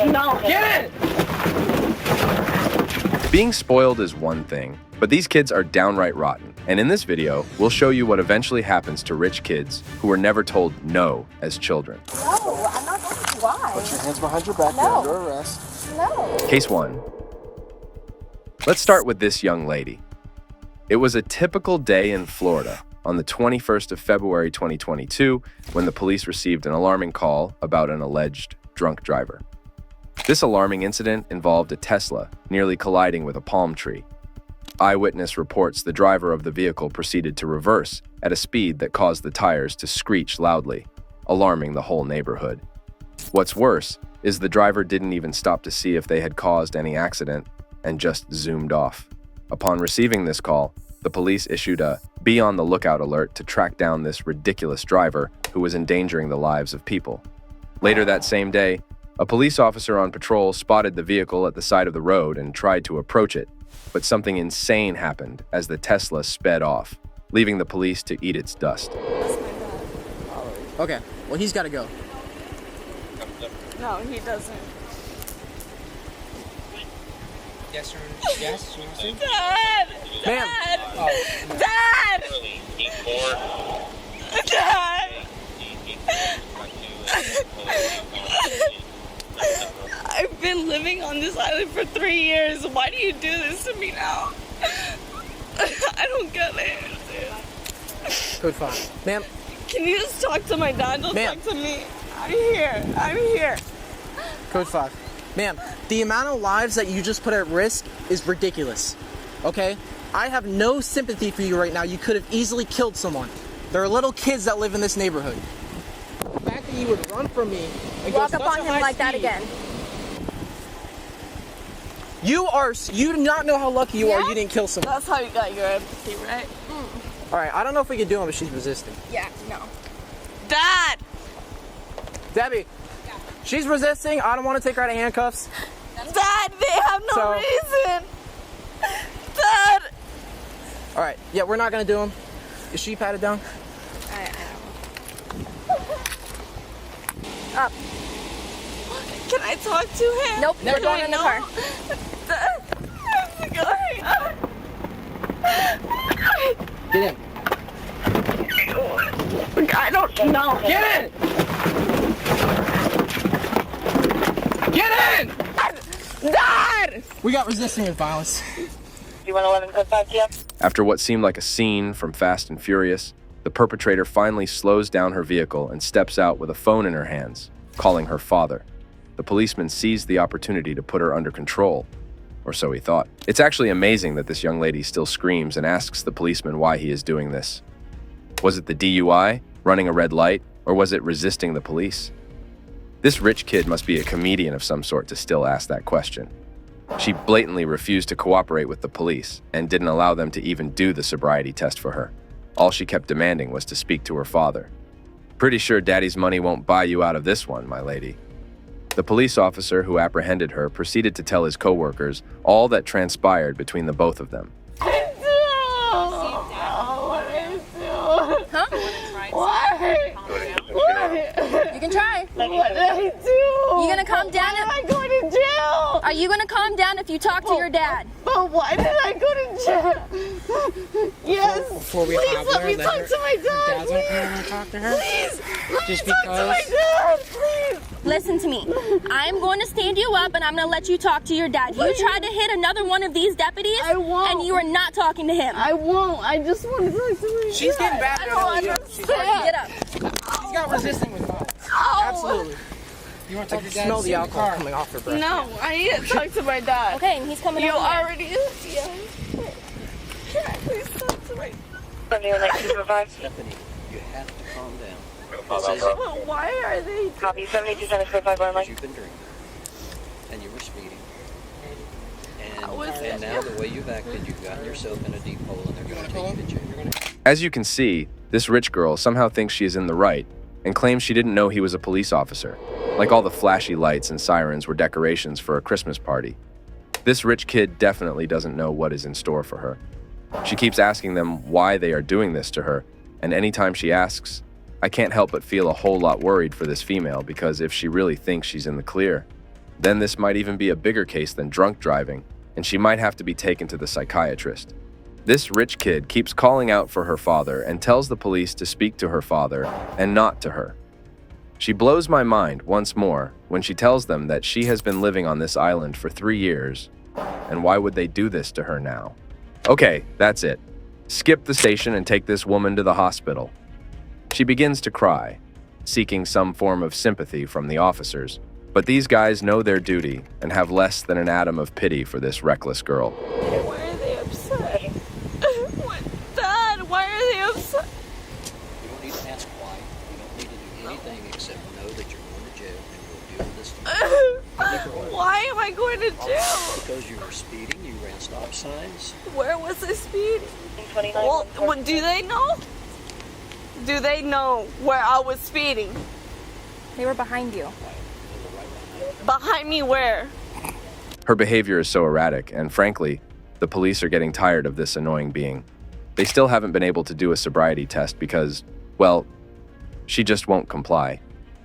No. Get it! Being spoiled is one thing, but these kids are downright rotten. And in this video, we'll show you what eventually happens to rich kids who were never told no as children. No, I'm not going to. Why? Put your hands behind your back. No. You're under arrest. No. Case 1. Let's start with this young lady. It was a typical day in Florida on the 21st of February 2022 when the police received an alarming call about an alleged drunk driver. This alarming incident involved a Tesla nearly colliding with a palm tree. Eyewitness reports the driver of the vehicle proceeded to reverse at a speed that caused the tires to screech loudly, alarming the whole neighborhood. What's worse is the driver didn't even stop to see if they had caused any accident and just zoomed off. Upon receiving this call, the police issued a "be on the lookout" alert to track down this ridiculous driver who was endangering the lives of people. Later that same day, a police officer on patrol spotted the vehicle at the side of the road and tried to approach it, but something insane happened as the Tesla sped off, leaving the police to eat its dust. Okay, well, he's got to go. No, he doesn't. Yes, sir. Yes, sir. Dad! Ma'am. Dad! Oh. Dad! Dad! I've been living on this island for 3 years. Why do you do this to me now? I don't get it. Code 5. Ma'am. Can you just talk to my dad? Don't Ma'am. talk to me. I'm here. I'm here. Code 5. Ma'am, the amount of lives that you just put at risk is ridiculous. Okay? I have no sympathy for you right now. You could have easily killed someone. There are little kids that live in this neighborhood. The fact that you would run from me and Walk go up such on a him high like that speed. again. You do not know how lucky you are Yeah? you didn't kill someone. That's how you got your empathy, right? All right, I don't know if we can do it, but she's resisting. Yeah, no. Dad! Debbie, she's resisting. I don't want to take her out of handcuffs. Dad, they have no So- reason. Dad! All right, yeah, we're not going to do them. Is she patted down? Up. Can I talk to him? Nope, we're going in the car. Dad, I'm going. Get in. I don't know. Get in! Get in! Dad! We got resisting with violence. You want 11 code 5 PM? After what seemed like a scene from Fast and Furious, the perpetrator finally slows down her vehicle and steps out with a phone in her hands, calling her father. The policeman seized the opportunity to put her under control, or so he thought. It's actually amazing that this young lady still screams and asks the policeman why he is doing this. Was it the DUI, running a red light, or was it resisting the police? This rich kid must be a comedian of some sort to still ask that question. She blatantly refused to cooperate with the police and didn't allow them to even do the sobriety test for her. All she kept demanding was to speak to her father. Pretty sure daddy's money won't buy you out of this one, my lady. The police officer who apprehended her proceeded to tell his co-workers all that transpired between the both of them. Huh? Why? You can try. What did I do? You gonna calm down? Why did I go to jail? Are you gonna calm down if you talk to your dad? But why did I go to jail? Yes. Before we Please hop let her, me let talk her- to my dad. Dad's okay when I talk to her? Please. Let Just me talk to my because? dad. Please. Listen to me. I'm going to stand you up and I'm gonna let you talk to your dad. You tried to hit another one of these deputies I won't. and you are not talking to him. I won't. I just want to talk to my She's dad. getting bad I at don't it. understand. Get up. She's got resisting with violence. Ow. Absolutely. You want to talk to Dad? Smell the alcohol coming off her breath. No, I need to talk to my dad. Okay, and he's coming You over here. already. Yeah. Can I please talk to my? Sunday on 245. Stephanie, you have to calm down. But why are they? Copy 7275 on You've been drinking, and you were speeding. was And now the way you've acted, you've gotten yourself in a deep hole, and they're going to take you to jail. As you can see, this rich girl somehow thinks she is in the right and claims she didn't know he was a police officer, like all the flashy lights and sirens were decorations for a Christmas party. This rich kid definitely doesn't know what is in store for her. She keeps asking them why they are doing this to her, and anytime she asks, I can't help but feel a whole lot worried for this female because if she really thinks she's in the clear, Then this might even be a bigger case than drunk driving, and she might have to be taken to the psychiatrist. This rich kid keeps calling out for her father and tells the police to speak to her father and not to her. She blows my mind once more when she tells them that she has been living on this island for 3 years, and why would they do this to her now? Okay, that's it. Skip the station and take this woman to the hospital. She begins to cry, seeking some form of sympathy from the officers, but these guys know their duty and have less than an atom of pity for this reckless girl. Why are they upset? What? Dad, why are they upset? You don't need to ask why. You don't need to do anything except know that you're going to jail and you'll deal with this tomorrow. Why am I going to jail? Because you were speeding, you ran stop signs. Where was I speeding? 29. Well, do they know? Do they know where I was speeding? They were behind you. Behind me where? Her behavior is so erratic, and frankly, the police are getting tired of this annoying being. They still haven't been able to do a sobriety test because, well, she just won't comply.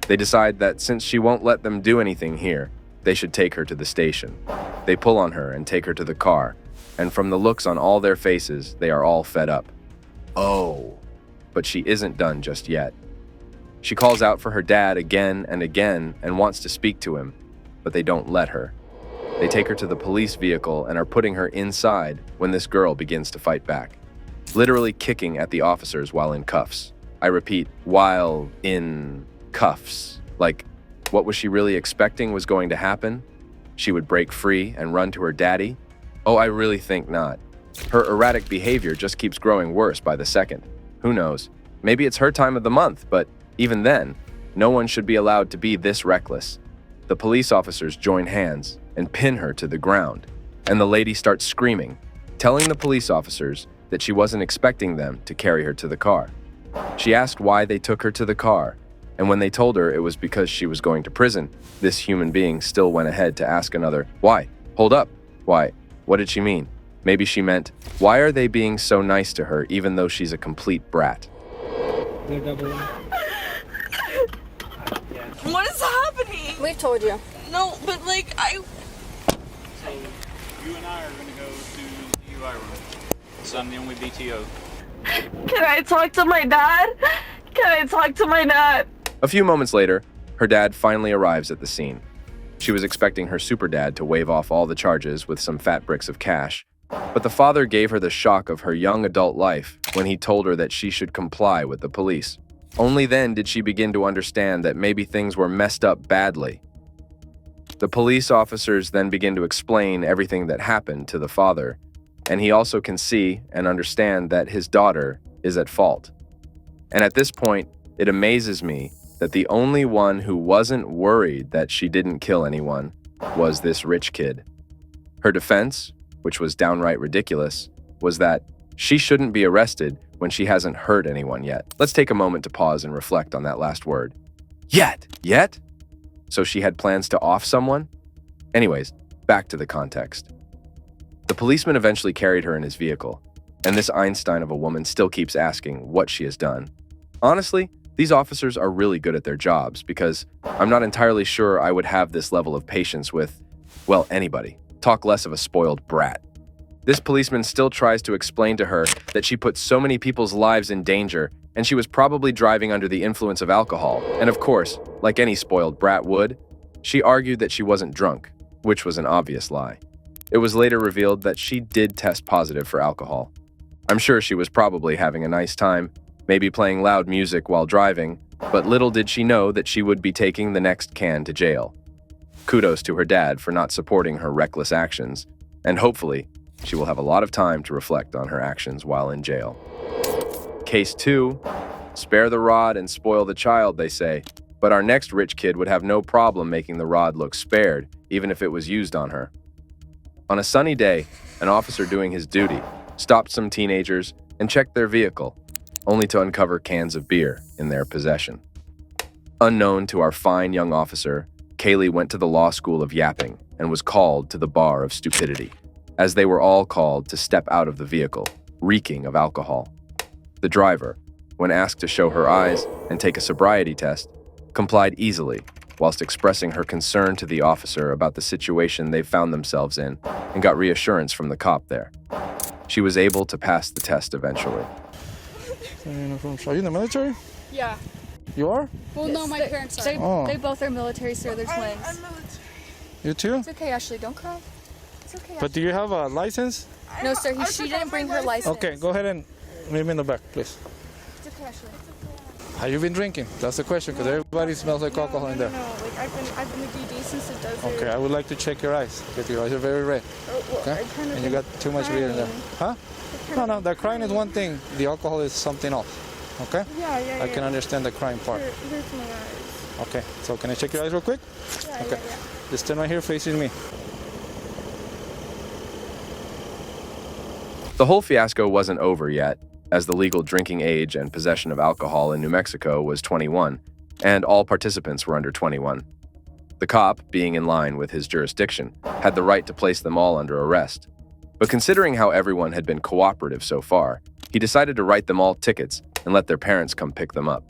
They decide that since she won't let them do anything here, they should take her to the station. They pull on her and take her to the car, and from the looks on all their faces, they are all fed up. Oh, but she isn't done just yet. She calls out for her dad again and again and wants to speak to him, but they don't let her. They take her to the police vehicle and are putting her inside when this girl begins to fight back, literally kicking at the officers while in cuffs. I repeat, while in cuffs. Like, what was she really expecting was going to happen? She would break free and run to her daddy? Oh, I really think not. Her erratic behavior just keeps growing worse by the second. Who knows? Maybe it's her time of the month, but even then, no one should be allowed to be this reckless. The police officers join hands and pin her to the ground, and the lady starts screaming, telling the police officers that she wasn't expecting them to carry her to the car. She asked why they took her to the car, and when they told her it was because she was going to prison, this human being still went ahead to ask another, why? Hold up. Why? What did she mean? Maybe she meant, why are they being so nice to her even though she's a complete brat? What is happening? We've told you. No, but like, So you and I are going to go to the UI room. So I'm the only BTO. Can I talk to my dad? Can I talk to my dad? A few moments later, her dad finally arrives at the scene. She was expecting her super dad to wave off all the charges with some fat bricks of cash, but the father gave her the shock of her young adult life when he told her that she should comply with the police. Only then did she begin to understand that maybe things were messed up badly. The police officers then begin to explain everything that happened to the father, and he also can see and understand that his daughter is at fault. And at this point, it amazes me that the only one who wasn't worried that she didn't kill anyone was this rich kid. Her defense, which was downright ridiculous, was that she shouldn't be arrested when she hasn't hurt anyone yet. Let's take a moment to pause and reflect on that last word. Yet? Yet? So she had plans to off someone? Anyways, back to the context. The policeman eventually carried her in his vehicle, and this Einstein of a woman still keeps asking what she has done. Honestly, these officers are really good at their jobs because I'm not entirely sure I would have this level of patience with, well, anybody. Talk less of a spoiled brat. This policeman still tries to explain to her that she put so many people's lives in danger and she was probably driving under the influence of alcohol. And of course, like any spoiled brat would, she argued that she wasn't drunk, which was an obvious lie. It was later revealed that she did test positive for alcohol. I'm sure she was probably having a nice time, maybe playing loud music while driving, but little did she know that she would be taking the next can to jail. Kudos to her dad for not supporting her reckless actions, and hopefully, she will have a lot of time to reflect on her actions while in jail. Case 2, spare the rod and spoil the child, they say, but our next rich kid would have no problem making the rod look spared, even if it was used on her. On a sunny day, an officer doing his duty stopped some teenagers and checked their vehicle, only to uncover cans of beer in their possession. Unknown to our fine young officer, Kaylee went to the law school of yapping and was called to the bar of stupidity, as they were all called to step out of the vehicle, reeking of alcohol. The driver, when asked to show her eyes and take a sobriety test, complied easily whilst expressing her concern to the officer about the situation they found themselves in and got reassurance from the cop there. She was able to pass the test eventually. Are you in the military? Yeah. You are? Well, no, my parents are. They both are military, so they're twins. I'm military. You too? It's okay, Ashley. Don't cry. It's okay. But do you have a license? No, sir. She didn't bring her license. Okay, go ahead and leave me in the back, please. It's okay, Ashley. Have you been drinking? That's the question, because everybody smells like alcohol in there. No, like I've been with DD since the desert. Okay, I would like to check your eyes, because your eyes are very red. Okay? And you got too much beer in there. Huh? No, the crying is one thing. The alcohol is something else. Okay? Yeah. I can understand the crying part. Here's my eyes. Okay, so can I check your eyes real quick? Yeah, Okay. Just stand right here facing me. The whole fiasco wasn't over yet, as the legal drinking age and possession of alcohol in New Mexico was 21, and all participants were under 21. The cop, being in line with his jurisdiction, had the right to place them all under arrest. But considering how everyone had been cooperative so far, he decided to write them all tickets and let their parents come pick them up.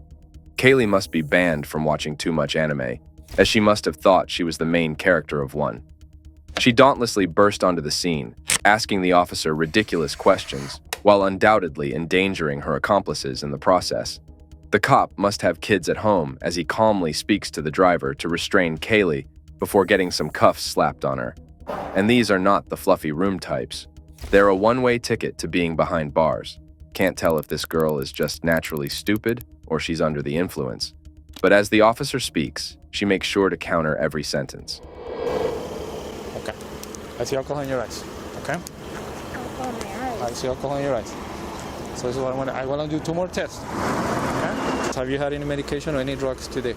Kaylee must be banned from watching too much anime, as she must have thought she was the main character of one. She dauntlessly burst onto the scene, asking the officer ridiculous questions, while undoubtedly endangering her accomplices in the process. The cop must have kids at home as he calmly speaks to the driver to restrain Kaylee before getting some cuffs slapped on her. And these are not the fluffy room types. They're a one-way ticket to being behind bars. Can't tell if this girl is just naturally stupid or she's under the influence. But as the officer speaks, she makes sure to counter every sentence. Okay. I see alcohol in your eyes. Okay? Alcohol in my eyes. I see alcohol in your eyes. So this is what I want to do 2 more tests. Okay? Have you had any medication or any drugs today?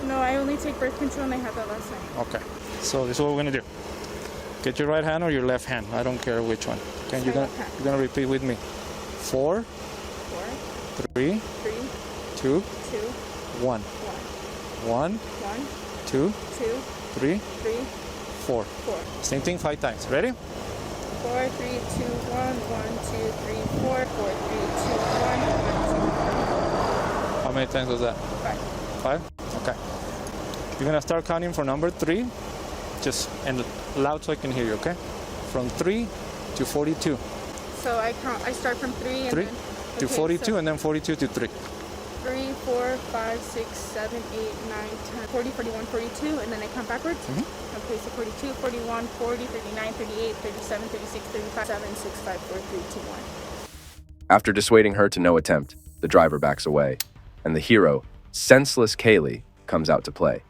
No, I only take birth control and I had that last night. Okay. So this is what we're going to do. Get your right hand or your left hand. I don't care which one. Okay, you're gonna repeat with me. 4, 3, 2, 1. 1, 2, 3, 4. Same thing 5 times. Ready? 4, 3, 2, 1, 1, 2, 3, 4, 4, 3, 2, 1, 1, 2, 3. How many times was that? 5. Okay. You're gonna start counting from number 3. Just and loud so I can hear you, okay? From 3 to 42. So I start from 3 and 3 then, to 42 and then 42 to 3. 3, 4, 5, 6, 7, 8, 9, 10, 40, 41, 42, and then I count backwards. Okay, so 42, 41, 40, 39, 38, 37, 36, 35, 7, 6, 5, 4, 3, 2, 1. After dissuading her to no attempt, the driver backs away, and the hero, senseless Kaylee, comes out to play.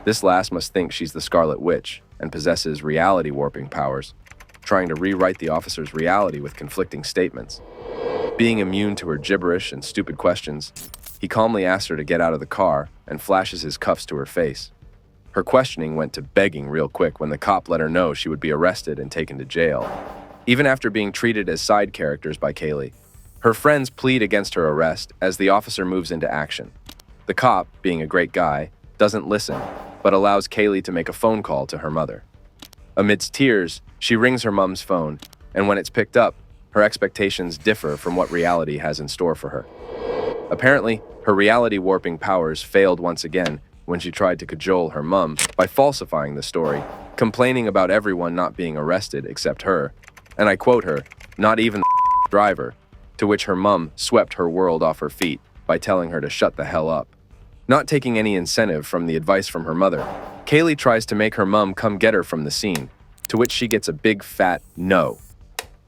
This lass must think she's the Scarlet Witch and possesses reality warping powers, trying to rewrite the officer's reality with conflicting statements. Being immune to her gibberish and stupid questions, he calmly asks her to get out of the car and flashes his cuffs to her face. Her questioning went to begging real quick when the cop let her know she would be arrested and taken to jail. Even after being treated as side characters by Kaylee, her friends plead against her arrest as the officer moves into action. The cop, being a great guy, doesn't listen, but allows Kaylee to make a phone call to her mother. Amidst tears, she rings her mom's phone, and when it's picked up, her expectations differ from what reality has in store for her. Apparently, her reality warping powers failed once again when she tried to cajole her mom by falsifying the story, complaining about everyone not being arrested except her, and I quote her, "Not even the driver," to which her mom swept her world off her feet by telling her to shut the hell up. Not taking any incentive from the advice from her mother, Kaylee tries to make her mom come get her from the scene, to which she gets a big fat no.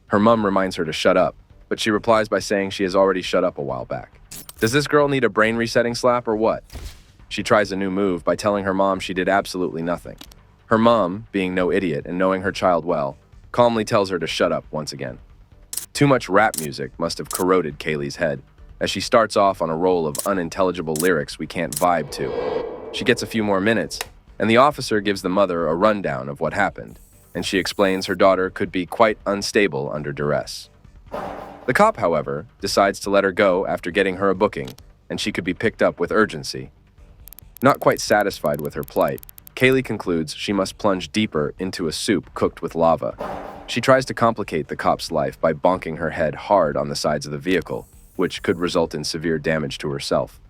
Her mom reminds her to shut up, but she replies by saying she has already shut up a while back. Does this girl need a brain resetting slap or what? She tries a new move by telling her mom she did absolutely nothing. Her mom, being no idiot and knowing her child well, calmly tells her to shut up once again. Too much rap music must have corroded Kaylee's head, as she starts off on a roll of unintelligible lyrics we can't vibe to. She gets a few more minutes, and the officer gives the mother a rundown of what happened, and she explains her daughter could be quite unstable under duress. The cop, however, decides to let her go after getting her a booking, and she could be picked up with urgency. Not quite satisfied with her plight, Kaylee concludes she must plunge deeper into a soup cooked with lava. She tries to complicate the cop's life by bonking her head hard on the sides of the vehicle, which could result in severe damage to herself.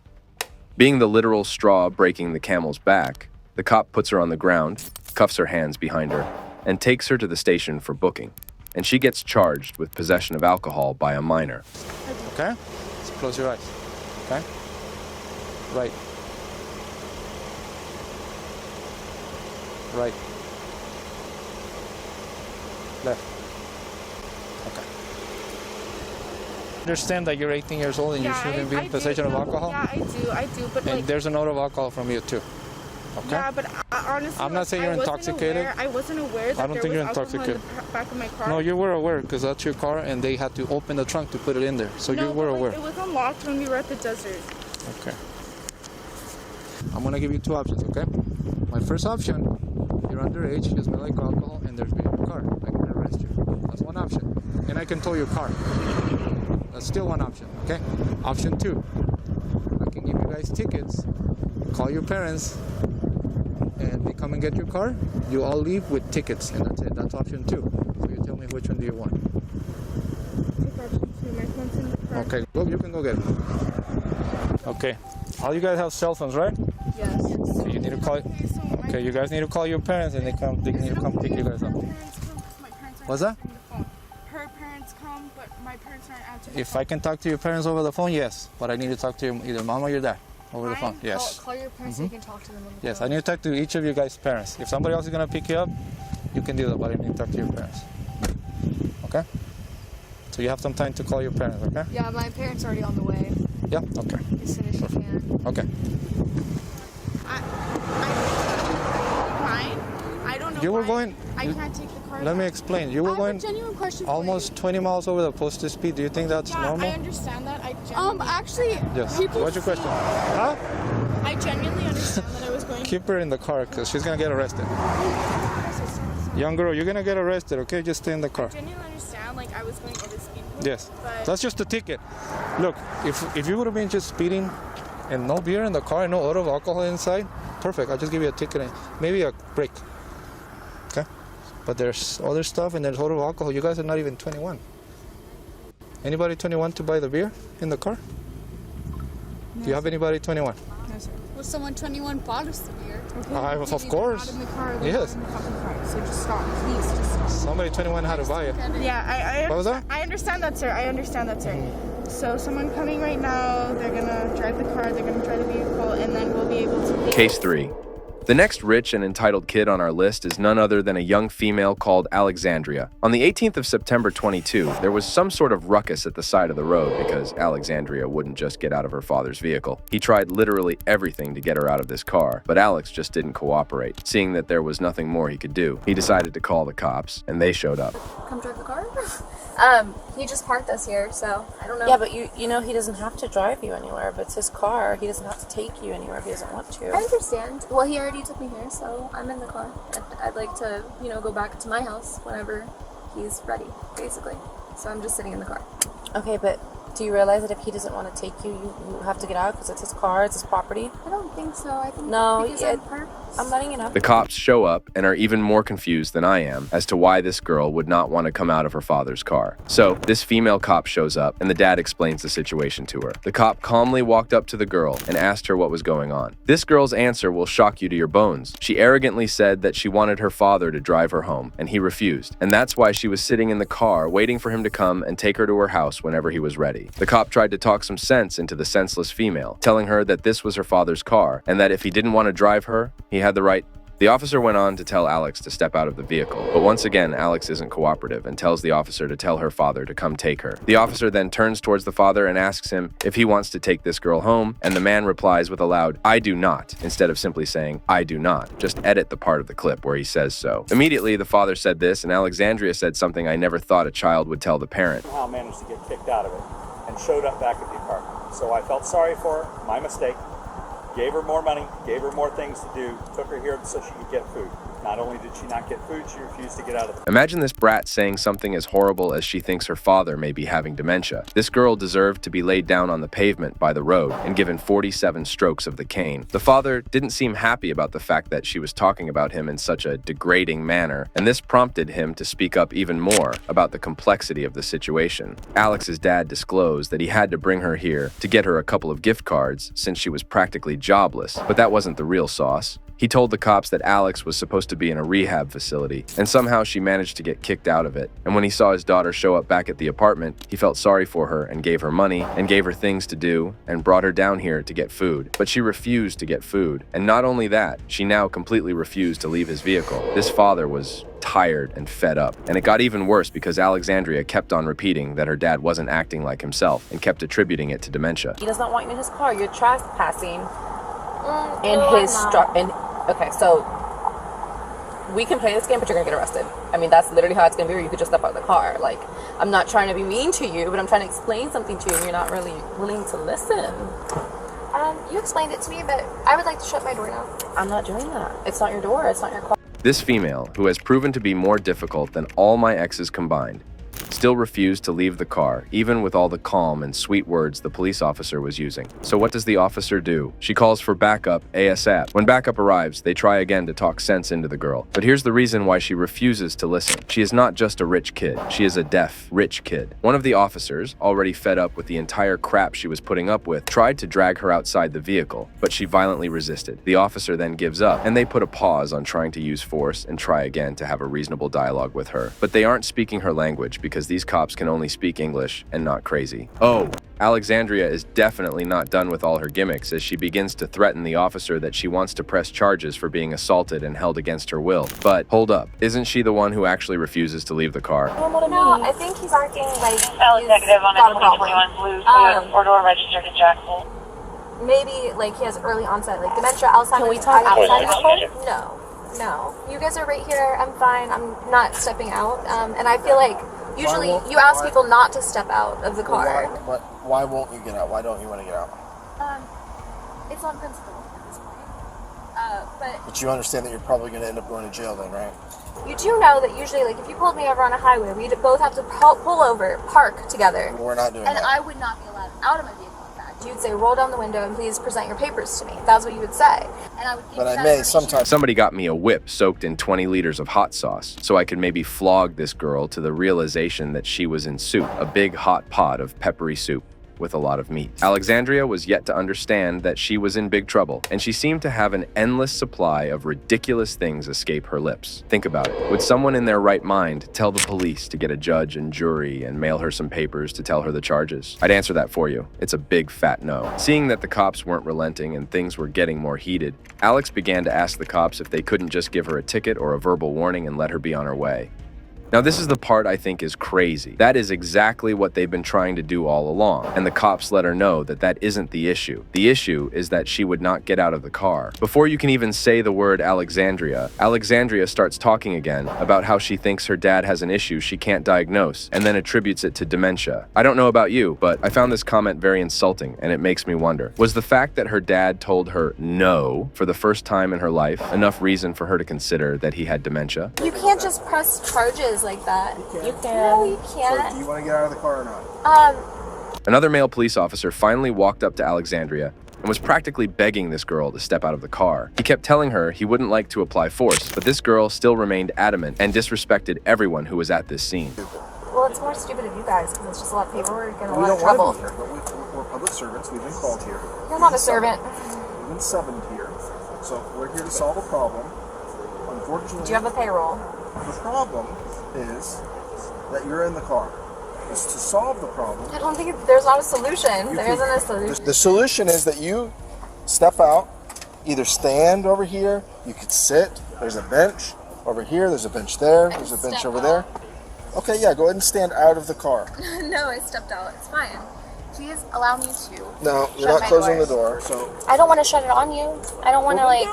Being the literal straw breaking the camel's back, the cop puts her on the ground, cuffs her hands behind her, and takes her to the station for booking. And she gets charged with possession of alcohol by a minor. Okay? So close your eyes. Okay? Right. Right. Left. Okay. Understand that you're 18 years old and you shouldn't be in possession of alcohol? Yeah, I do, but and there's a note of alcohol from you too. Okay? Yeah, but honestly, I'm not saying you're intoxicated. I wasn't aware that I don't think you're intoxicated. In the back of my car. No, you were aware because that's your car and they had to open the trunk to put it in there. So no, you were aware. It was unlocked when we were at the desert. Okay. I'm going to give you two options, okay? My first option, you're underage, you smell like alcohol, and there's beer in your car. I can arrest you. That's one option. And I can tow your car. That's still one option, okay? Option two, I can give you guys tickets, call your parents, and they come and get your car. You all leave with tickets, and that's it. That's option two. So you tell me which one do you want. Take option two. My phone's in the car. Okay, go. You can go get it. Okay. All you guys have cell phones, right? Yes. So you need to call. Okay, you guys need to call your parents, and they need to come pick you guys up. What's that? Her parents come, but my parents aren't answering. If I can talk to your parents over the phone, yes. But I need to talk to either mom or your dad over the phone. Yes. Call your parents so you can talk to them on the Yes, phone. I need to talk to each of you guys' parents. If somebody else is gonna pick you up, you can do that, but I need to talk to your parents. Okay? So you have some time to call your parents, okay? Yeah, my parents are already on the way. Yeah? Okay. As soon as you can. Okay. Fine. I don't know. You were going. I can't take the car. Let me explain. You were going Genuine question. almost 20 miles over the posted speed. Do you think that's normal? I understand that. I genuinely. Actually. Yes. What's your question? Huh? I genuinely understand that I was going. Keep her in the car because she's gonna get arrested. Young girl, you're gonna get arrested. Okay, just stay in the car. I genuinely understand. Like I was going over speed. Yes. But That's just a ticket. Look, if you would have been just speeding and no beer in the car and no odor of alcohol inside, perfect. I'll just give you a ticket and maybe a break. Okay? But there's other stuff and there's odor of alcohol. You guys are not even 21. Anybody 21 to buy the beer in the car? Do you have anybody 21? no, sir. Well, someone 21 bought us the beer. Of course. Out of the car, Yes. in the fucking car. So just stop, please. Just stop. Somebody 21 had to buy it. Yeah, What was that? I understand that, sir. I understand that, sir. So someone coming right now, they're gonna drive the car, they're gonna drive the vehicle, and then we'll be able to. Case 3. The next rich and entitled kid on our list is none other than a young female called Alexandria. On the 18th of September 22, there was some sort of ruckus at the side of the road because Alexandria wouldn't just get out of her father's vehicle. He tried literally everything to get her out of this car, but Alex just didn't cooperate. Seeing that there was nothing more he could do, he decided to call the cops, and they showed up. Come drive the car? He just parked us here, so I don't know. Yeah, but you know he doesn't have to drive you anywhere. But it's his car. He doesn't have to take you anywhere if he doesn't want to. I understand. Well, he already took me here, so I'm in the car. I'd like to, go back to my house whenever he's ready, basically. So I'm just sitting in the car. Okay, but do you realize that if he doesn't want to take you, you have to get out because it's his car, it's his property? I don't think so. I think No, because I'm letting you know. The cops show up and are even more confused than I am as to why this girl would not want to come out of her father's car. So, this female cop shows up and the dad explains the situation to her. The cop calmly walked up to the girl and asked her what was going on. This girl's answer will shock you to your bones. She arrogantly said that she wanted her father to drive her home, and he refused. And that's why she was sitting in the car waiting for him to come and take her to her house whenever he was ready. The cop tried to talk some sense into the senseless female, telling her that this was her father's car and that if he didn't want to drive her, he had the right. The officer went on to tell Alex to step out of the vehicle, but once again, Alex isn't cooperative and tells the officer to tell her father to come take her. The officer then turns towards the father and asks him if he wants to take this girl home, and the man replies with a loud, "I do not," instead of simply saying, "I do not." Just edit the part of the clip where he says so. Immediately, the father said this, and Alexandria said something I never thought a child would tell the parent. Somehow managed to get kicked out of it and showed up back at the apartment. So I felt sorry for her, my mistake. Gave her more money, gave her more things to do, took her here so she could get food. Not only did she not get food, she refused to get out of the Imagine this brat saying something as horrible as she thinks her father may be having dementia. This girl deserved to be laid down on the pavement by the road and given 47 strokes of the cane. The father didn't seem happy about the fact that she was talking about him in such a degrading manner, and this prompted him to speak up even more about the complexity of the situation. Alex's dad disclosed that he had to bring her here to get her a couple of gift cards since she was practically jobless, but that wasn't the real sauce. He told the cops that Alex was supposed to be in a rehab facility, and somehow she managed to get kicked out of it. And when he saw his daughter show up back at the apartment, he felt sorry for her and gave her money and gave her things to do and brought her down here to get food. But she refused to get food. And not only that, she now completely refused to leave his vehicle. This father was tired and fed up. And it got even worse because Alexandria kept on repeating that her dad wasn't acting like himself and kept attributing it to dementia. He does not want you in his car. You're trespassing in no, his Okay, so we can play this game, but you're gonna get arrested. I mean, that's literally how it's gonna be, or you could just step out of the car. Like, I'm not trying to be mean to you, but I'm trying to explain something to you, and you're not really willing to listen. You explained it to me, but I would like to shut my door now. I'm not doing that. It's not your door. It's not your car. This female, who has proven to be more difficult than all my exes combined, still refused to leave the car, even with all the calm and sweet words the police officer was using. So what does the officer do? She calls for backup ASAP. When backup arrives, they try again to talk sense into the girl. But here's the reason why she refuses to listen. She is not just a rich kid. She is a deaf, rich kid. One of the officers, already fed up with the entire crap she was putting up with, tried to drag her outside the vehicle, but she violently resisted. The officer then gives up, and they put a pause on trying to use force and try again to have a reasonable dialogue with her. But they aren't speaking her language because these cops can only speak English and not crazy. Oh, Alexandria is definitely not done with all her gimmicks as she begins to threaten the officer that she wants to press charges for being assaulted and held against her will. But hold up, isn't she the one who actually refuses to leave the car? No, I think he's acting like Alex negative on got a problem. 2021 blue four-door registered to Jackson. Maybe like he has early onset, like dementia, Alzheimer's. Can we talk outside outside? of No. You guys are right here. I'm fine. I'm not stepping out. And I feel like usually you ask people not to step out of the car. Why won't you get out? Why don't you want to get out? It's on principle at this point. But you understand that you're probably going to end up going to jail then, right? You do know that usually, like, if you pulled me over on a highway, we'd both have to pull over, park together. We're not doing and that. I would not be allowed out of my vehicle. In fact, you'd say, "Roll down the window and please present your papers to me." That's what you would say, and I would. Give But you I that may information. sometimes. Somebody got me a whip soaked in 20 liters of hot sauce so I could maybe flog this girl to the realization that she was in soup, a big hot pot of peppery soup with a lot of meat. Alexandria was yet to understand that she was in big trouble, and she seemed to have an endless supply of ridiculous things escape her lips. Think about it. Would someone in their right mind tell the police to get a judge and jury and mail her some papers to tell her the charges? I'd answer that for you. It's a big fat no. Seeing that the cops weren't relenting and things were getting more heated, Alex began to ask the cops if they couldn't just give her a ticket or a verbal warning and let her be on her way. Now, this is the part I think is crazy. That is exactly what they've been trying to do all along, and the cops let her know that that isn't the issue. The issue is that she would not get out of the car. Before you can even say the word Alexandria, Alexandria starts talking again about how she thinks her dad has an issue she can't diagnose, and then attributes it to dementia. I don't know about you, but I found this comment very insulting, and it makes me wonder, was the fact that her dad told her no for the first time in her life enough reason for her to consider that he had dementia? You can't just press charges like that. You can. No, you So can't. do you want to get out of the car or not? Another male police officer finally walked up to Alexandria and was practically begging this girl to step out of the car. He kept telling her he wouldn't like to apply force, but this girl still remained adamant and disrespected everyone who was at this scene. Well, it's more stupid of you guys because it's just a lot of paperwork and a We lot don't of trouble. want to be here, but we're public servants. We've been called here. You're not a servant. We've been summoned here. So we're here to solve a problem. Unfortunately, Do you have a payroll? the problem is that you're in the car. It's to solve the problem. I don't think there's not a solution. There isn't a solution. The solution is that you step out, either stand over here, you could sit, there's a bench over here, there's a bench there, there's a bench over there. Okay, yeah, go ahead and stand out of the car. No, I stepped out. It's fine. Please allow me to. No, you're shut not my closing door. the door, so... I don't want to shut it on you. I don't want to, like...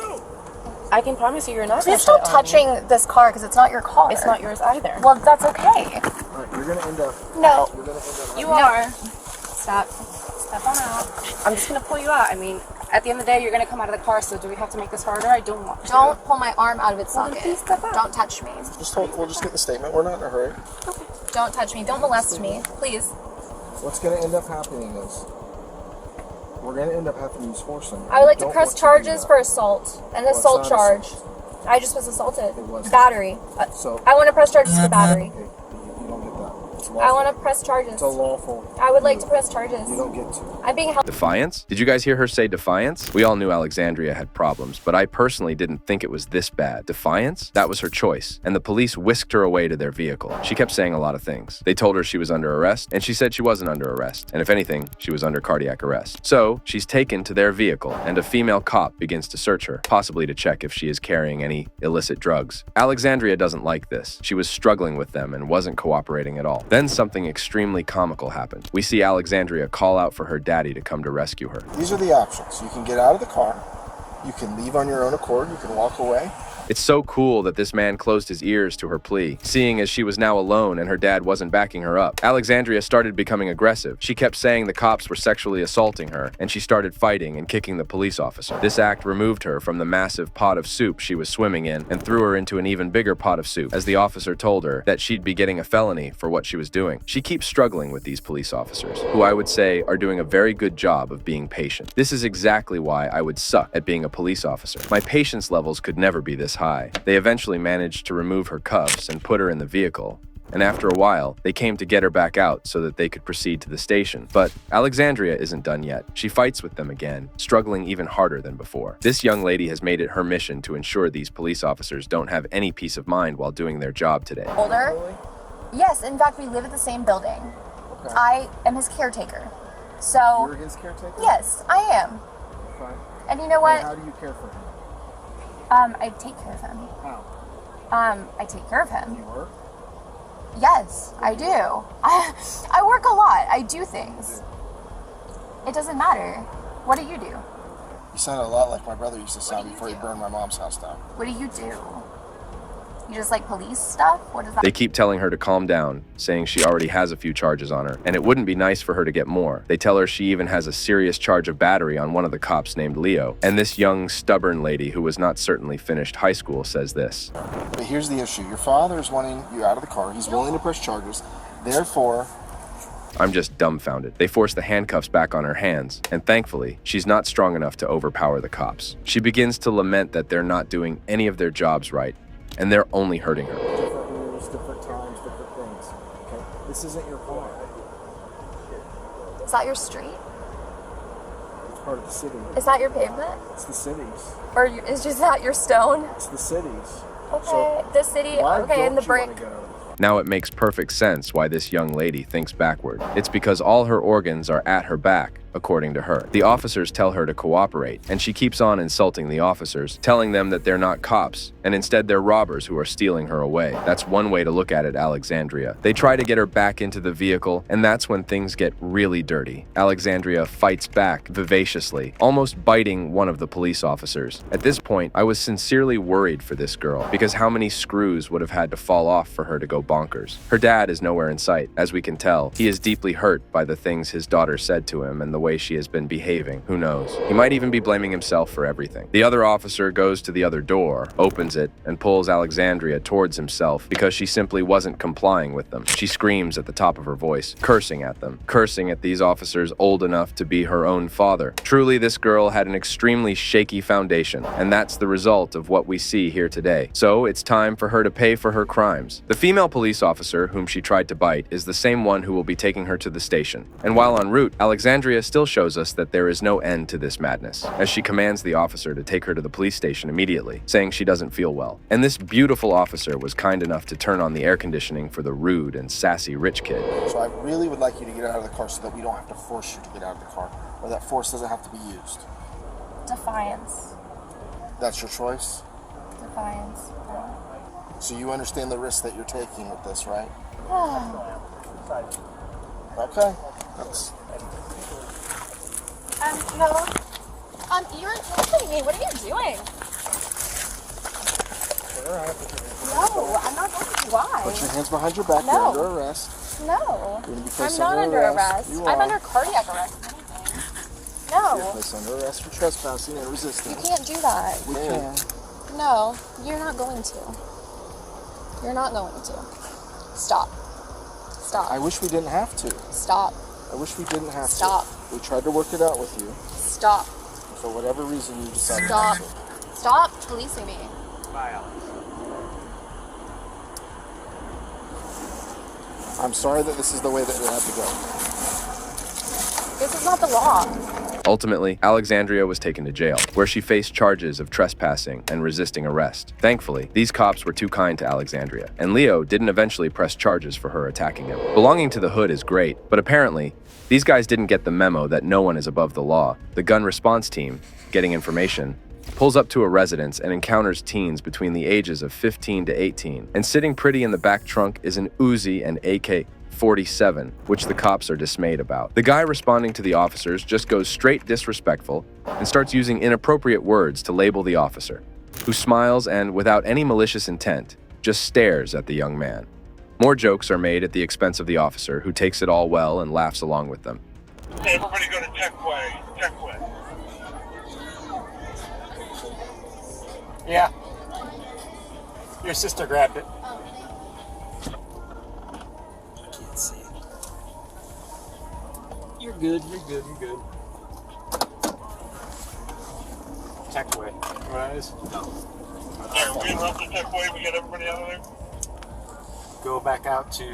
I can promise you you're not. Please stop touching this car because it's not your car. It's not yours either. Well, that's okay. Alright, you're gonna end up... No. You're gonna end up... You are. Stop. Step on out. I'm just gonna pull you out. I mean, At the end of the day, you're gonna come out of the car, so do we have to make this harder? I don't want to. Don't pull my arm out of its socket. Please step out. Don't touch me. We'll just get the statement. We're not in a hurry. Okay. Don't touch me. Don't molest me, please. What's going to end up happening is we're going to end up having to use force on you. I would like to press charges for assault. An assault charge. I just was assaulted. Battery. So I want to press charges for battery. Okay, you don't get that. It's I want to press charges. It's a lawful. I would like to press charges. You don't get to. I'm being held. Defiance? Did you guys hear her say defiance? We all knew Alexandria had problems, but I personally didn't think it was this bad. Defiance? That was her choice, and the police whisked her away to their vehicle. She kept saying a lot of things. They told her she was under arrest, and she said she wasn't under arrest, and if anything, she was under cardiac arrest. So, she's taken to their vehicle, and a female cop begins to search her, possibly to check if she is carrying any illicit drugs. Alexandria doesn't like this. She was struggling with them and wasn't cooperating at all. Then something extremely comical happened. We see Alexandria call out for her daddy to come to rescue her. These are the options. You can get out of the car. You can leave on your own accord. You can walk away. It's so cool that this man closed his ears to her plea, seeing as she was now alone and her dad wasn't backing her up. Alexandria started becoming aggressive. She kept saying the cops were sexually assaulting her, and she started fighting and kicking the police officer. This act removed her from the massive pot of soup she was swimming in and threw her into an even bigger pot of soup, as the officer told her that she'd be getting a felony for what she was doing. She keeps struggling with these police officers, who I would say are doing a very good job of being patient. This is exactly why I would suck at being a police officer. My patience levels could never be this high. They eventually managed to remove her cuffs and put her in the vehicle, and after a while, they came to get her back out so that they could proceed to the station. But Alexandria isn't done yet. She fights with them again, struggling even harder than before. This young lady has made it her mission to ensure these police officers don't have any peace of mind while doing their job today. Older? Yes, in fact, we live at the same building. Okay. I am his caretaker. So. You're his caretaker? Yes, I am. Fine. And you know what? And how do you care for him? I take care of him. How? I take care of him. You work? Yes, I do. I work a lot. I do things. It doesn't matter. What do you do? You sound a lot like my brother used to sound before he burned my mom's house down. What do you do? You just like police stuff? What does that They keep telling her to calm down, saying she already has a few charges on her, and it wouldn't be nice for her to get more. They tell her she even has a serious charge of battery on one of the cops named Leo. And this young, stubborn lady who was not certainly finished high school says this. But here's the issue. Your father is wanting you out of the car. He's willing to press charges. Therefore, I'm just dumbfounded. They force the handcuffs back on her hands, and thankfully, she's not strong enough to overpower the cops. She begins to lament that they're not doing any of their jobs right, and they're only hurting her. different rules, different times, different things. Okay? This isn't your car. Is that your street? It's part of the city. Is that your pavement? It's the city's. Or is just that your stone? It's the city's. Okay, So the city, why okay, and the don't you wanna brick. get out of the car? Now it makes perfect sense why this young lady thinks backward. It's because all her organs are at her back, according to her. The officers tell her to cooperate, and she keeps on insulting the officers, telling them that they're not cops, and instead they're robbers who are stealing her away. That's one way to look at it, Alexandria. They try to get her back into the vehicle, and that's when things get really dirty. Alexandria fights back vivaciously, almost biting one of the police officers. At this point, I was sincerely worried for this girl, because how many screws would have had to fall off for her to go bonkers? Her dad is nowhere in sight. As we can tell, he is deeply hurt by the things his daughter said to him and the way she has been behaving. Who knows? He might even be blaming himself for everything. The other officer goes to the other door, opens it, and pulls Alexandria towards himself because she simply wasn't complying with them. She screams at the top of her voice, cursing at them, cursing at these officers old enough to be her own father. Truly, this girl had an extremely shaky foundation, and that's the result of what we see here today. So it's time for her to pay for her crimes. The female police officer whom she tried to bite is the same one who will be taking her to the station. And while en route, Alexandria still shows us that there is no end to this madness, as she commands the officer to take her to the police station immediately, saying she doesn't feel well. And this beautiful officer was kind enough to turn on the air conditioning for the rude and sassy rich kid. So I really would like you to get out of the car so that we don't have to force you to get out of the car, or that force doesn't have to be used. Defiance. That's your choice? Defiance. So you understand the risk that you're taking with this, right? Okay. That's... No. You're insulting me. What are you doing? No, I'm not going to. Why? Put your hands behind your back. No. You're under arrest. No. You're gonna be I'm placed not under arrest. You I'm are. under cardiac arrest. No. You're placed under arrest for trespassing and You resisting. can't do that. We can. No, you're not going to. You're not going to. Stop. Stop. I wish we didn't have to. Stop. I wish we didn't have Stop. to. We tried to work it out with you. Stop. For whatever reason, you decided Stop. not to. Stop policing me. Bye, Alex. I'm sorry that this is the way that it had to go. This is not the law. Ultimately, Alexandria was taken to jail, where she faced charges of trespassing and resisting arrest. Thankfully, these cops were too kind to Alexandria, and Leo didn't eventually press charges for her attacking him. Belonging to the hood is great, but apparently, these guys didn't get the memo that no one is above the law. The gun response team, getting information, pulls up to a residence and encounters teens between the ages of 15 to 18, and sitting pretty in the back trunk is an Uzi and AK-47, which the cops are dismayed about. The guy responding to the officers just goes straight disrespectful and starts using inappropriate words to label the officer, who smiles and, without any malicious intent, just stares at the young man. More jokes are made at the expense of the officer, who takes it all well and laughs along with them. Hey, everybody go to Techway. Techway. Yeah. Your sister grabbed it. I can't see it. You're good, you're good, you're good. Techway. What that is? No. Yeah, we interrupt the Techway, we get everybody out of there? Go back out to,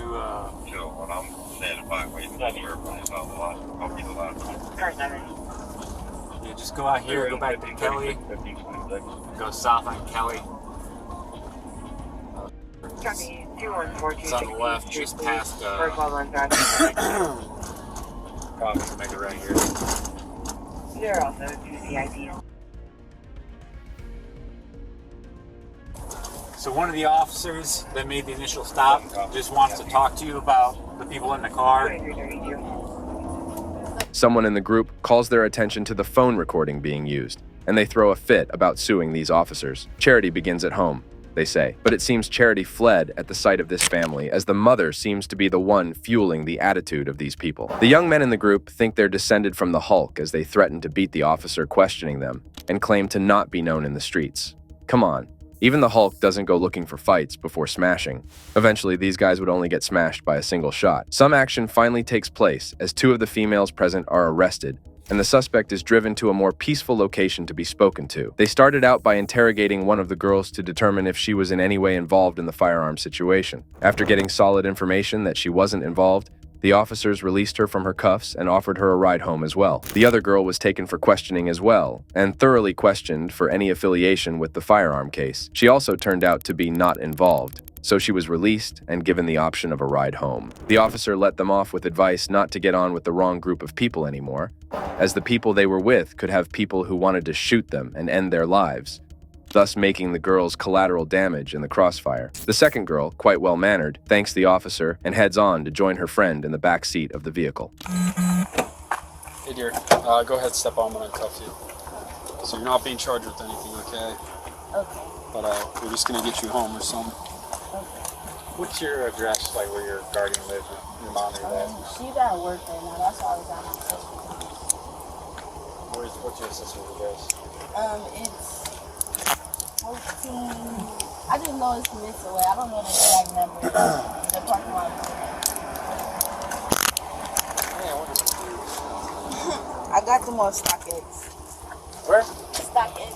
Chill, when I'm standing by, waiting to hear everybody's out the lot. I'll be the last one. yeah, just go out here, go back to Kelly, go south on Kelly. It's on the left, just past, Coffee Maker right here. There are also two CIPs. So one of the officers that made the initial stop just wants to talk to you about the people in the car. Someone in the group calls their attention to the phone recording being used, and they throw a fit about suing these officers. Charity begins at home, they say, but it seems Charity fled at the sight of this family, as the mother seems to be the one fueling the attitude of these people. The young men in the group think they're descended from the Hulk as they threaten to beat the officer questioning them and claim to not be known in the streets. Come on. Even the Hulk doesn't go looking for fights before smashing. Eventually, these guys would only get smashed by a single shot. Some action finally takes place as two of the females present are arrested, and the suspect is driven to a more peaceful location to be spoken to. They started out by interrogating one of the girls to determine if she was in any way involved in the firearm situation. After getting solid information that she wasn't involved, the officers released her from her cuffs and offered her a ride home as well. The other girl was taken for questioning as well, and thoroughly questioned for any affiliation with the firearm case. She also turned out to be not involved, so she was released and given the option of a ride home. The officer let them off with advice not to get on with the wrong group of people anymore, as the people they were with could have people who wanted to shoot them and end their lives, thus making the girls collateral damage in the crossfire. The second girl, quite well-mannered, thanks the officer and heads on to join her friend in the back seat of the vehicle. Hey dear, go ahead, step on, I'm gonna cuff you. So you're not being charged with anything, okay? Okay. But we're just gonna get you home or something. What's your address, like where your guardian lives, your mom or your dad? She's at work right now. That's why I was at my sister. What's your sister's address? It's 14. I just know it's this away. I don't know the exact number. The parking lot. I got them on StockX. Where? StockX.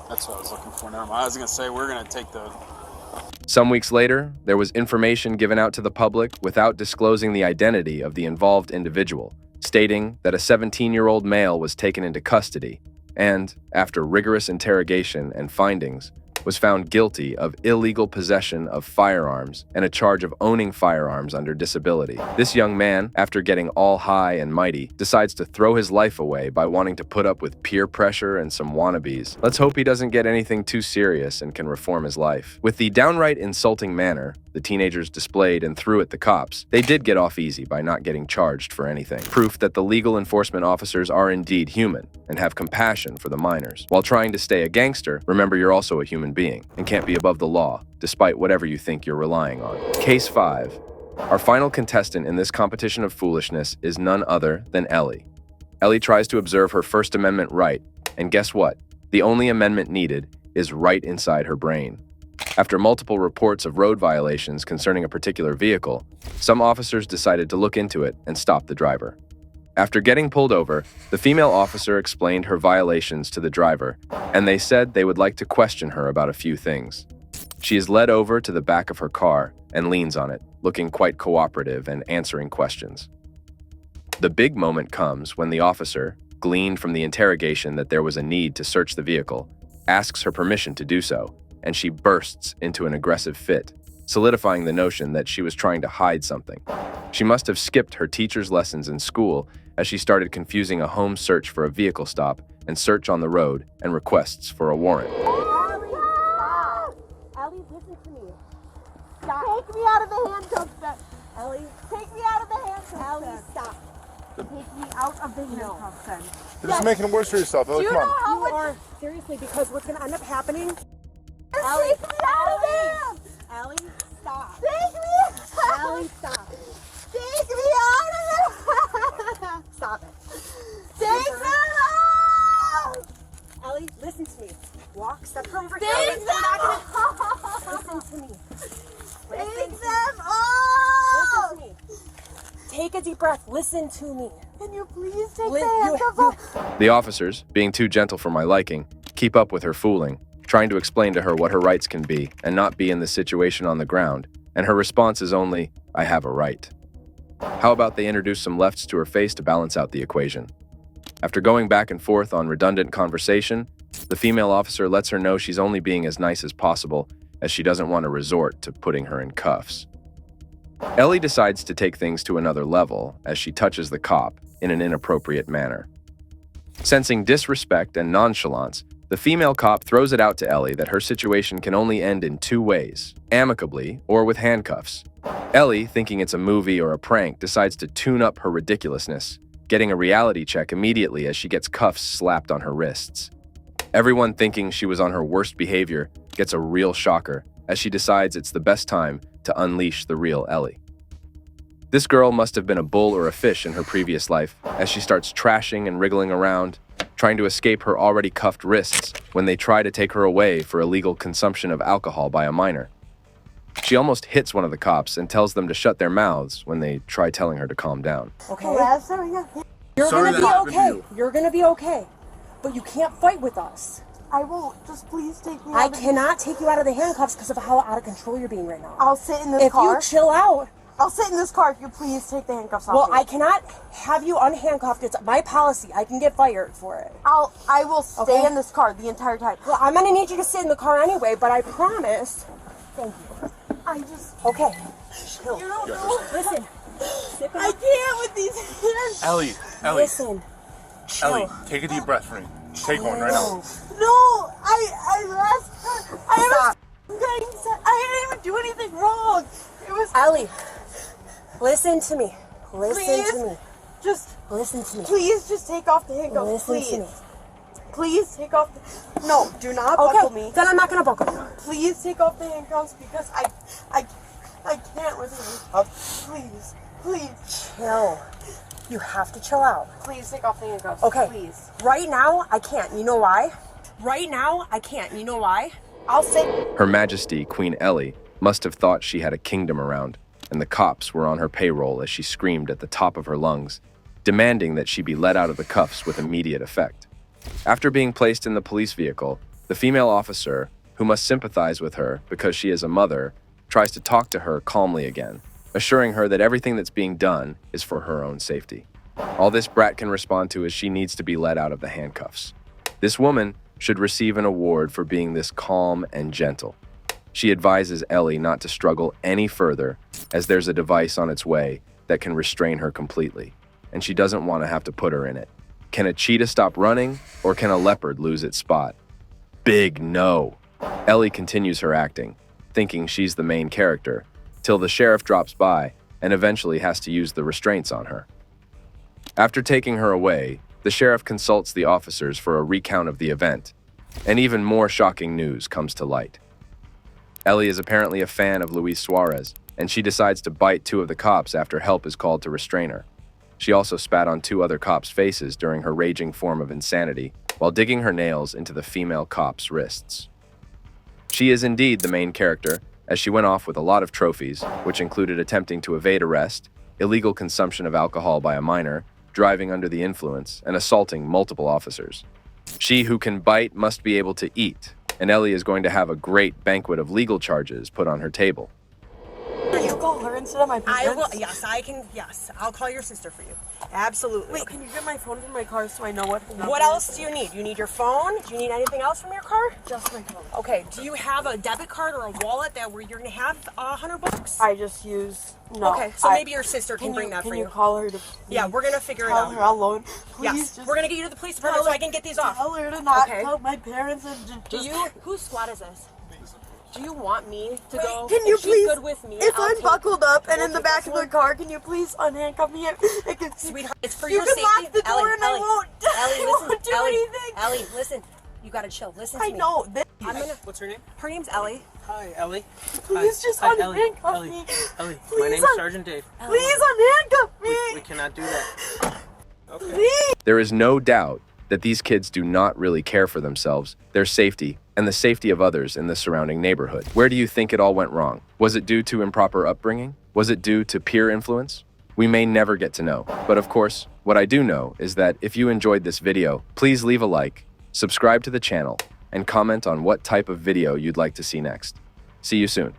That's what I was looking for. Never mind. I was gonna say we're gonna take the. Some weeks later, there was information given out to the public without disclosing the identity of the involved individual, stating that a 17-year-old male was taken into custody and, after rigorous interrogation and findings, was found guilty of illegal possession of firearms and a charge of owning firearms under disability. This young man, after getting all high and mighty, decides to throw his life away by wanting to put up with peer pressure and some wannabes. Let's hope he doesn't get anything too serious and can reform his life. With the downright insulting manner the teenagers displayed and threw at the cops, they did get off easy by not getting charged for anything. Proof that the legal enforcement officers are indeed human and have compassion for the minors. While trying to stay a gangster, remember you're also a human being and can't be above the law, despite whatever you think you're relying on. Case 5. Our final contestant in this competition of foolishness is none other than Ellie. Ellie tries to observe her First Amendment right, and guess what? The only amendment needed is right inside her brain. After multiple reports of road violations concerning a particular vehicle, some officers decided to look into it and stop the driver. After getting pulled over, the female officer explained her violations to the driver, and they said they would like to question her about a few things. She is led over to the back of her car and leans on it, looking quite cooperative and answering questions. The big moment comes when the officer, gleaned from the interrogation that there was a need to search the vehicle, asks her permission to do so, and she bursts into an aggressive fit, solidifying the notion that she was trying to hide something. She must have skipped her teacher's lessons in school as she started confusing a home search for a vehicle stop and search on the road and requests for a warrant. Ellie, listen to me. Stop. Take me out of the handcuffs, then. Ellie, take me out of the handcuffs. Ellie, stop. Take me out of the handcuffs, then. You're just making it worse for yourself, Ellie. Come on. You are, seriously, because what's going to end up happening... Ellie, take me out of there! Ellie, stop. Take me out! Ellie, stop. Take me out of there! Stop it. Take me out! Ellie, listen to me. Walk, step over here. Take them off! Listen to me. Take them off! Listen to me. Take a deep breath. Listen to me. Can you please take the handcuffs off? The officers, being too gentle for my liking, keep up with her fooling, trying to explain to her what her rights can be and not be in this situation on the ground, and her response is only, "I have a right." How about they introduce some lefts to her face to balance out the equation? After going back and forth on redundant conversation, the female officer lets her know she's only being as nice as possible, as she doesn't want to resort to putting her in cuffs. Ellie decides to take things to another level as she touches the cop in an inappropriate manner. Sensing disrespect and nonchalance, the female cop throws it out to Ellie that her situation can only end in two ways, amicably or with handcuffs. Ellie, thinking it's a movie or a prank, decides to tune up her ridiculousness, getting a reality check immediately as she gets cuffs slapped on her wrists. Everyone thinking she was on her worst behavior gets a real shocker as she decides it's the best time to unleash the real Ellie. This girl must have been a bull or a fish in her previous life as she starts trashing and wriggling around, trying to escape her already cuffed wrists when they try to take her away for illegal consumption of alcohol by a minor. She almost hits one of the cops and tells them to shut their mouths when they try telling her to calm down. Okay? You're going to be okay. You're going to be okay. But you can't fight with us. I won't. Just please take me out. I cannot take you out of the handcuffs because of how out of control you're being right now. I'll sit in this car. If you chill out. I'll sit in this car if you please take the handcuffs off. Well, me. I cannot have you unhandcuffed. It's my policy. I can get fired for it. I will stay in this car the entire time. Well, I'm going to need you to sit in the car anyway, but I promise. Thank you. Okay. Chill. You don't know. Listen. I can't with these hands. Ellie. Listen. Chill. Ellie, take a deep breath for me. Take one right now. No, I didn't even do anything wrong. It was Ellie. Listen to me. Please, to me. Just listen to me. Please just take off the handcuffs. Listen to me. Please take off the... No, do not buckle me. Then I'm not going to buckle you. Please take off the handcuffs because I can't with the handcuffs. Please. Chill. You have to chill out. Please take off the handcuffs. Okay. Please. Right now, I can't. You know why? Right now, I can't. You know why? I'll say... Her Majesty, Queen Ellie, must have thought she had a kingdom around, and the cops were on her payroll as she screamed at the top of her lungs, demanding that she be let out of the cuffs with immediate effect. After being placed in the police vehicle, the female officer, who must sympathize with her because she is a mother, tries to talk to her calmly again, assuring her that everything that's being done is for her own safety. All this brat can respond to is she needs to be let out of the handcuffs. This woman should receive an award for being this calm and gentle. She advises Ellie not to struggle any further as there's a device on its way that can restrain her completely, and she doesn't want to have to put her in it. Can a cheetah stop running, or can a leopard lose its spot? Big no. Ellie continues her acting, thinking she's the main character, till the sheriff drops by and eventually has to use the restraints on her. After taking her away, the sheriff consults the officers for a recount of the event, and even more shocking news comes to light. Ellie is apparently a fan of Luis Suarez, and she decides to bite 2 of the cops after help is called to restrain her. She also spat on 2 other cops' faces during her raging form of insanity while digging her nails into the female cops' wrists. She is indeed the main character, as she went off with a lot of trophies, which included attempting to evade arrest, illegal consumption of alcohol by a minor, driving under the influence, and assaulting multiple officers. She who can bite must be able to eat, and Ellie is going to have a great banquet of legal charges put on her table. You call her instead of my parents? Yes, I can. Yes, I'll call your sister for you. Absolutely. Wait, can you get my phone from my car so I know what? What else do you need? You need your phone? Do you need anything else from your car? Just my phone. Okay. Do you have a debit card or a wallet that where you're gonna have $100? I just use. No. Okay, so maybe your sister can bring that for you. Can you call her to? Yeah, we're gonna figure it out. Tell her I'll loan. Please. Yes, we're gonna get you to the police department so I can get these off. Tell her to not tell my parents and just. Whose squad is this? Do you want me to go? Can you please, good with me, if I'm buckled up and in the back of the car, can you please unhandcuff me? Sweetheart, it's for your safety. You can lock the door and I won't. Ellie, listen. Won't do anything. Ellie, listen. You gotta chill. Listen to me. I know. What's her name? Her name's Ellie. Hi, Ellie. Please just unhandcuff me. Ellie, my name's Sergeant Dave. Please unhandcuff me. We cannot do that. Okay. Please. There is no doubt that these kids do not really care for themselves, their safety, and the safety of others in the surrounding neighborhood. Where do you think it all went wrong? Was it due to improper upbringing? Was it due to peer influence? We may never get to know. But of course, what I do know is that if you enjoyed this video, please leave a like, subscribe to the channel, and comment on what type of video you'd like to see next. See you soon.